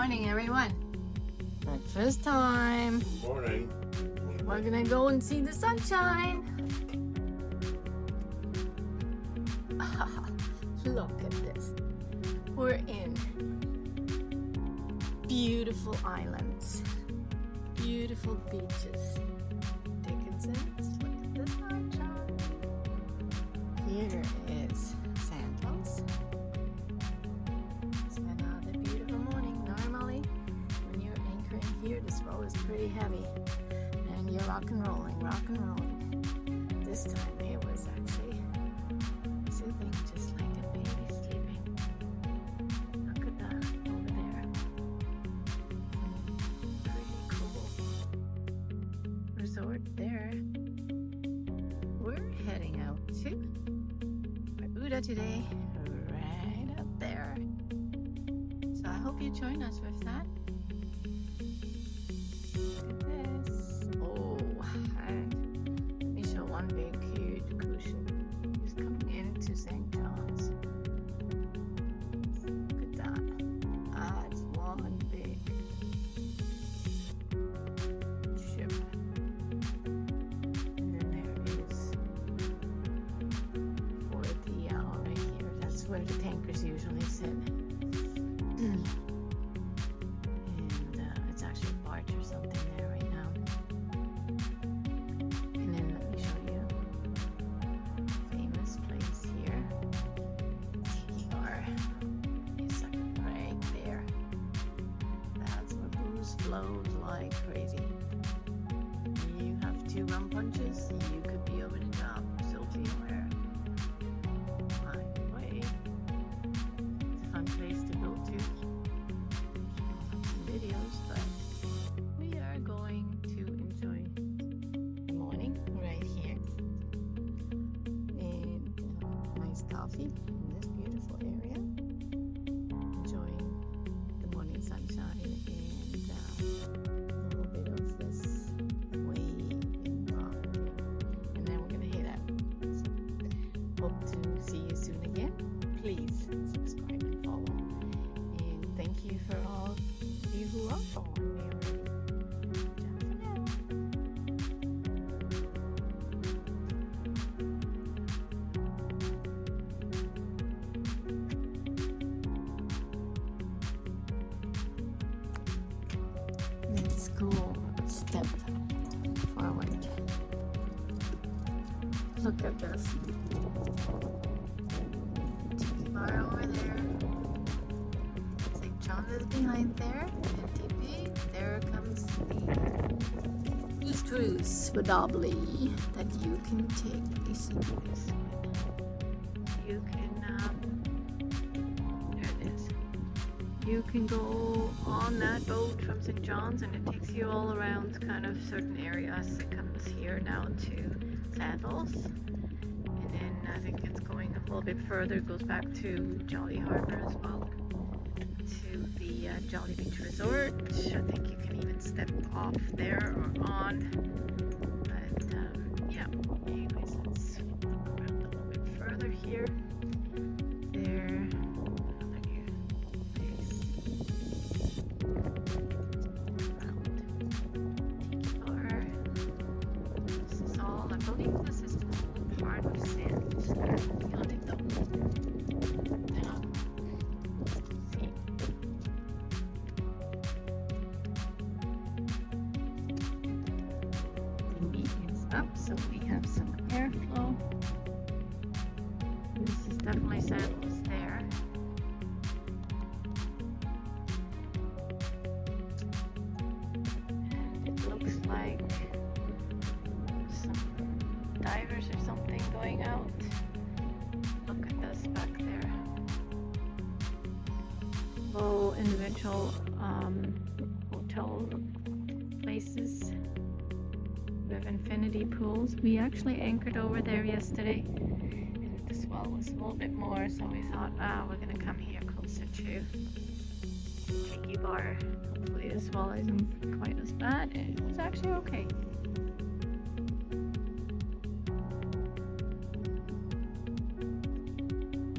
morning, everyone. Breakfast time. Good morning. We're gonna go and see the sunshine. Look at this. We're in beautiful islands, beautiful beaches. Dickenson, look at the sunshine. Here is Santos. It's been another beautiful morning. Normally, when you're anchoring here, the swell is pretty heavy, and you're rock and rolling, rock and rolling. This time it was actually soothing, just like a baby sleeping. Look at that over there. Pretty cool resort there. We're heading out to Barbuda today, right up there. So I hope you join us with that. Look at this. Oh, and let me show one big, huge cushion. Just coming into St. John's. Look at that. That's one big ship. And then there is Fort Dial right here. That's where the tankers usually sit. And it's actually a barge or something there right now. And then let me show you a famous place here. Tiki Bar. It's right there. That's where booze flows like crazy. You have 2 rum punches, you could be over the top. Silty where. By the way, it's a fun place to go to. Some videos, but we are going to enjoy the morning right here. And nice coffee in this beautiful area. Enjoying the morning sunshine and a little bit of this wave and rock. And then we're going to head out. Hope to see you soon again. Please subscribe and follow. And thank you for all of you who are following me already. Ciao for now. Let's go step forward. Look at this. Tiki Bar over there. St. John's is behind there. And TP. There comes the cruise wobbly that you can take. You see this? You can there it is. You can go on that boat from St. John's and it takes you all around kind of certain areas. It comes here now to Saddles. And then I think it's going a little bit further. It goes back to Jolly Harbor as well. To the Jolly Beach Resort. I think you can even step off there or on. But yeah, anyways, let's go around a little bit further here. There. I believe this is part of Sands. You'll take the now. See. The meat is up, so we have some airflow. This is definitely Saddles there. And it looks like divers or something going out. Look at this back there. Low individual hotel places. We have infinity pools. We actually anchored over there yesterday and the swell was a little bit more, so we thought, we're gonna come here closer to Tiki Bar. Hopefully the swell isn't quite as bad. It was actually okay.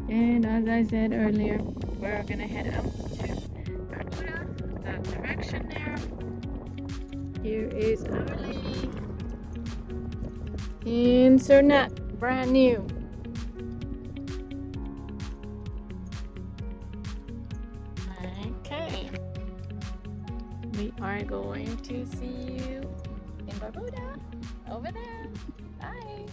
And as I said earlier, we're gonna head out to Barbuda These are not brand new. Okay. We are going to see you in Barbuda. Over there. Bye.